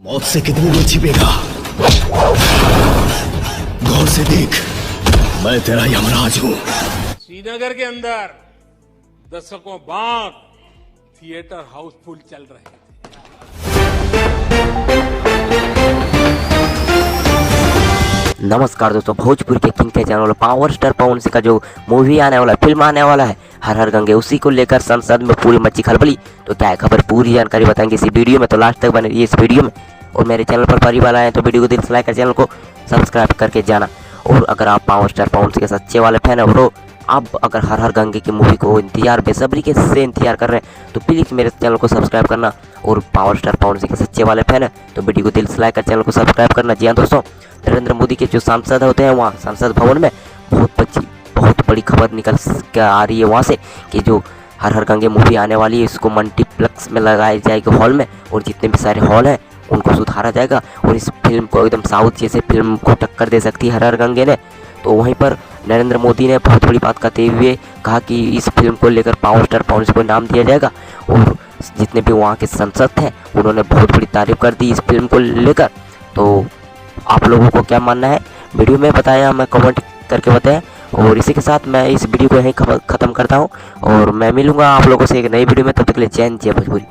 मौत से कितनी दूर छिपेगा? गौर से देख, मैं तेरा यमराज हूं। श्रीनगर के अंदर दशकों बाद थिएटर हाउसफुल चल रहे थे। नमस्कार दोस्तों, भोजपुर के किंग के channel power star Pawan Singh का जो मूवी आने वाला फिल्म आने वाला है हर हर गंगे, उसी को लेकर संसद में पूरी मची खलबली। तो क्या है खबर, पूरी जानकारी बताएंगे इस वीडियो में, तो लास्ट तक बने रहिए इस वीडियो में। और मेरे चैनल पर पहली बार आए तो वीडियो को दिल से लाइक कर, चैनल को सब्सक्राइब करके जाना। और अगर आप पावर स्टार पवन सिंह के सच्चे वाले फैन है तो आप अगर हर हर गंगे की मूवी को बेसब्री के से इंतजार कर रहे हैं तो प्लीज़ मेरे चैनल को सब्सक्राइब करना। और पावर स्टार पवन सिंह के सच्चे वाले फैन है तो वीडियो को दिल से लाइक कर, चैनल को सब्सक्राइब करना। जी हाँ दोस्तों, नरेंद्र मोदी के जो सांसद होते हैं वहाँ संसद भवन में बहुत बड़ी खबर निकल के आ रही है वहाँ से कि जो हर हर गंगे मूवी आने वाली है इसको मल्टीप्लेक्स में लगाई जाएगी हॉल में, और जितने भी सारे हॉल हैं उनको सुधारा जाएगा। और इस फिल्म को एकदम साउथ जैसे फिल्म को टक्कर दे सकती है हर हर गंगे ने। तो वहीं पर नरेंद्र मोदी ने बहुत बड़ी बात कहते हुए कहा कि इस फिल्म को लेकर पावर स्टार पवन सिंह को नाम दिया जाएगा। और जितने भी वहाँ के सांसद थे उन्होंने बहुत बड़ी तारीफ कर दी इस फिल्म को लेकर। तो आप लोगों को क्या मानना है वीडियो में बताया, मैं कमेंट करके बताएं। और इसी के साथ मैं इस वीडियो को यहीं ख़त्म करता हूं और मैं मिलूंगा आप लोगों से एक नई वीडियो में। तब तक के लिए जय हिंद, जय भोजपुरी।